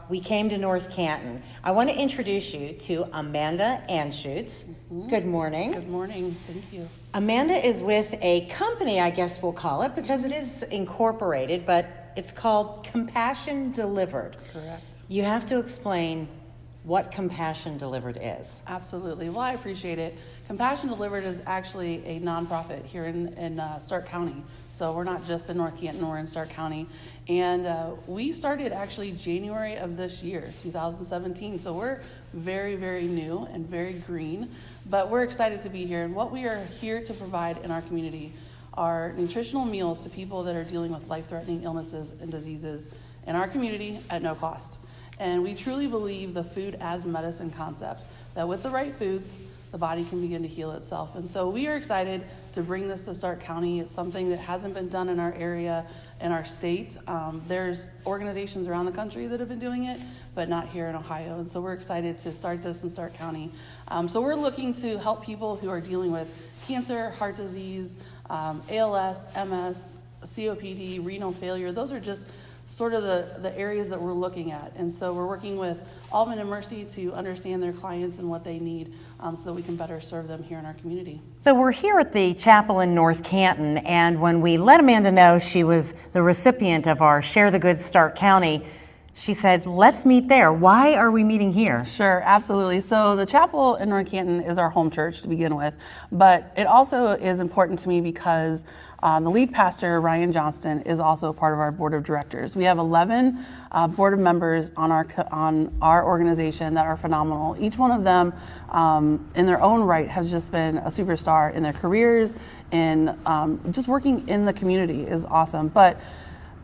we came to North Canton. I want to introduce you to Amanda Anschutz. Good morning. Good morning. Thank you. Amanda is with a company, I guess we'll call it, because it is incorporated, but it's called Compassion Delivered. Correct. You have to explain what Compassion Delivered is. Absolutely. Well, I appreciate it. Compassion Delivered is actually a nonprofit here in Stark County. So we're not just in North Canton, we're in Stark County. And we started actually January of this year, 2017. So we're very, very new and very green, but we're excited to be here. And what we are here to provide in our community are nutritional meals to people that are dealing with life-threatening illnesses and diseases in our community at no cost. And we truly believe the food as medicine concept, that with the right foods, the body can begin to heal itself. And so we are excited to bring this to Stark County. It's something that hasn't been done in our area, in our state. There's organizations around the country that have been doing it, but not here in Ohio. And so we're excited to start this in Stark County. So we're looking to help people who are dealing with cancer, heart disease, ALS, MS, COPD, renal failure. Those are just sort of the areas that we're looking at. And so we're working with Almond and Mercy to understand their clients and what they need so that we can better serve them here in our community. So we're here at the chapel in North Canton, and when we let Amanda know she was the recipient of our Share the Good Stark County, she said, let's meet there. Why are we meeting here? Sure, absolutely. So the chapel in North Canton is our home church to begin with, but it also is important to me because the lead pastor, Ryan Johnston, is also a part of our board of directors. We have 11 board of members on our organization that are phenomenal. Each one of them, in their own right, has just been a superstar in their careers, and just working in the community is awesome. But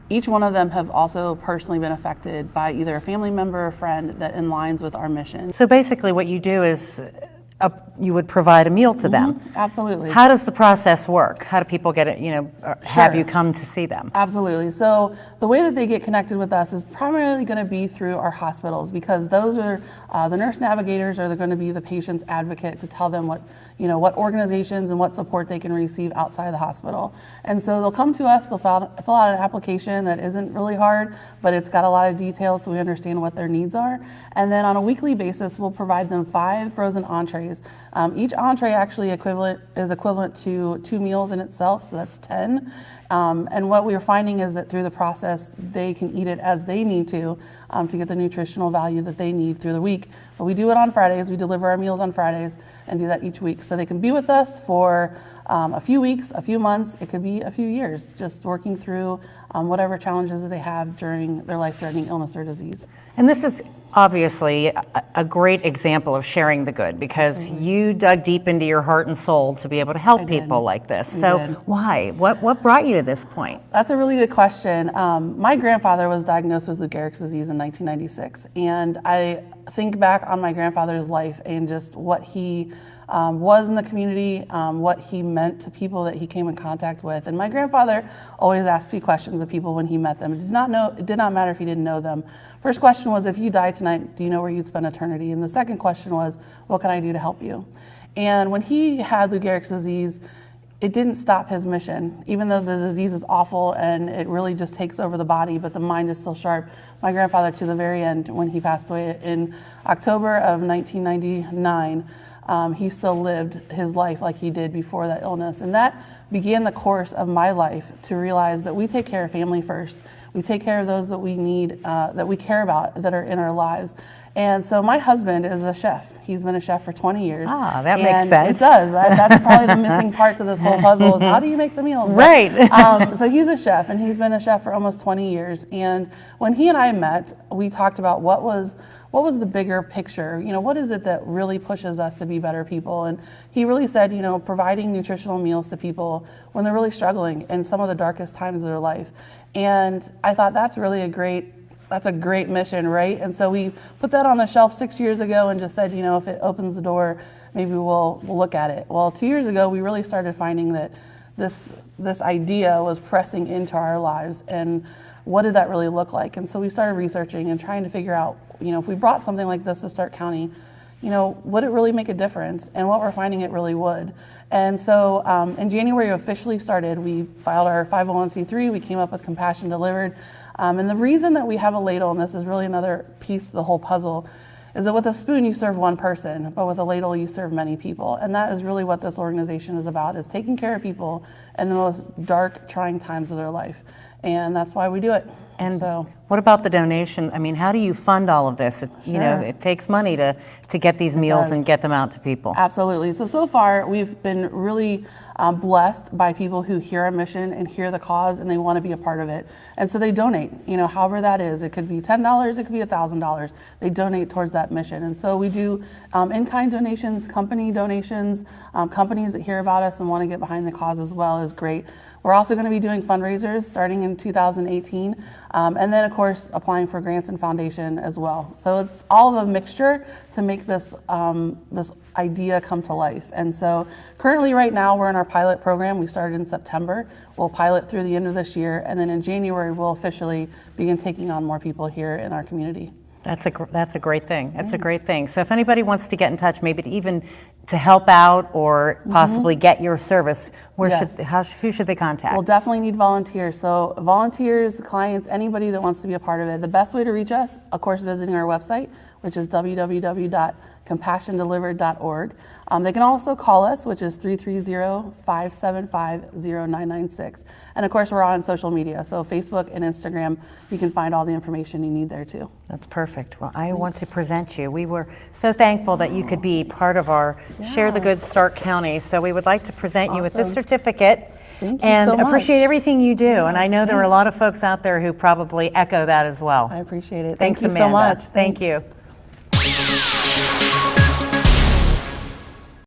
each one of them have also personally been affected by either a family member or friend that aligns with our mission. So basically what you do is you would provide a meal to them. Absolutely. How does the process work? How do people get it, have Sure. you come to see them? Absolutely. So the way that they get connected with us is primarily going to be through our hospitals, because those are the nurse navigators are going to be the patient's advocate to tell them what organizations and what support they can receive outside the hospital. And so they'll come to us, they'll fill out an application that isn't really hard, but it's got a lot of details so we understand what their needs are. And then on a weekly basis, we'll provide them 5 frozen entrees. Each entree actually is equivalent to 2 meals in itself, so that's 10. And what we are finding is that through the process, they can eat it as they need to get the nutritional value that they need through the week. But we do it on Fridays. We deliver our meals on Fridays and do that each week. So they can be with us for a few weeks, a few months, it could be a few years, just working through whatever challenges that they have during their life-threatening illness or disease. And this is obviously a great example of sharing the good, because you dug deep into your heart and soul to be able to help people like this. So why? What brought you to this point? That's a really good question. My grandfather was diagnosed with Lou Gehrig's disease in 1996, and I think back on my grandfather's life and just what he was in the community, what he meant to people that he came in contact with. And my grandfather always asked 2 questions of people when he met them. It did not matter if he didn't know them. First question was, if you die tonight, do you know where you'd spend eternity? And the second question was, what can I do to help you? And when he had Lou Gehrig's disease, it didn't stop his mission. Even though the disease is awful and it really just takes over the body, but the mind is still sharp. My grandfather, to the very end, when he passed away in October of 1999, he still lived his life like he did before that illness. And that began the course of my life, to realize that we take care of family first. We take care of those that we need, that we care about, that are in our lives. And so my husband is a chef. He's been a chef for 20 years. Ah, that makes sense. It does. That's probably the missing part to this whole puzzle, is how do you make the meals? Right. But, so he's a chef, and he's been a chef for almost 20 years. And when he and I met, we talked about what was the bigger picture? What is it that really pushes us to be better people? And he really said, providing nutritional meals to people when they're really struggling in some of the darkest times of their life. And I thought that's a great mission, right? And so we put that on the shelf 6 years ago and just said, if it opens the door, maybe we'll look at it. Well, 2 years ago, we really started finding that this idea was pressing into our lives, and what did that really look like? And so we started researching and trying to figure out, if we brought something like this to Stark County, would it really make a difference? And what we're finding, it really would. And so in January, we officially started. We filed our 501c3. We came up with Compassion Delivered. And the reason that we have a ladle, and this is really another piece of the whole puzzle, is that with a spoon you serve one person, but with a ladle you serve many people. And that is really what this organization is about, is taking care of people in the most dark, trying times of their life. And that's why we do it. And so, what about the donation? I mean, how do you fund all of this? It takes money to get these meals and get them out to people. Absolutely. So far, we've been really blessed by people who hear our mission and hear the cause, and they want to be a part of it. And so they donate, however that is. It could be $10, it could be $1,000. They donate towards that mission. And so we do in-kind donations, company donations, companies that hear about us and want to get behind the cause as well is great. We're also going to be doing fundraisers starting in 2018, and then of course applying for grants and foundation as well. So it's all of a mixture to make this this idea come to life. And so currently right now we're in our pilot program. We started in September. We'll pilot through the end of this year, and then in January we'll officially begin taking on more people here in our community. That's a great thing. That's a great thing. So if anybody wants to get in touch, maybe to help out or possibly get your service, who should they contact? We'll definitely need volunteers. So volunteers, clients, anybody that wants to be a part of it. The best way to reach us, of course, visiting our website, which is www.compassiondelivered.org. They can also call us, which is 330-575-0996. And of course, we're on social media. So Facebook and Instagram, you can find all the information you need there too. That's perfect. Well, I want to present you. We were so thankful that you could be part of our Share the Good Stark County. So we would like to present you with this certificate. Thank you and so much. Appreciate everything you do. And I know there are a lot of folks out there who probably echo that as well. I appreciate it. Thanks, Thank you Amanda. so much. Thank Thanks. you.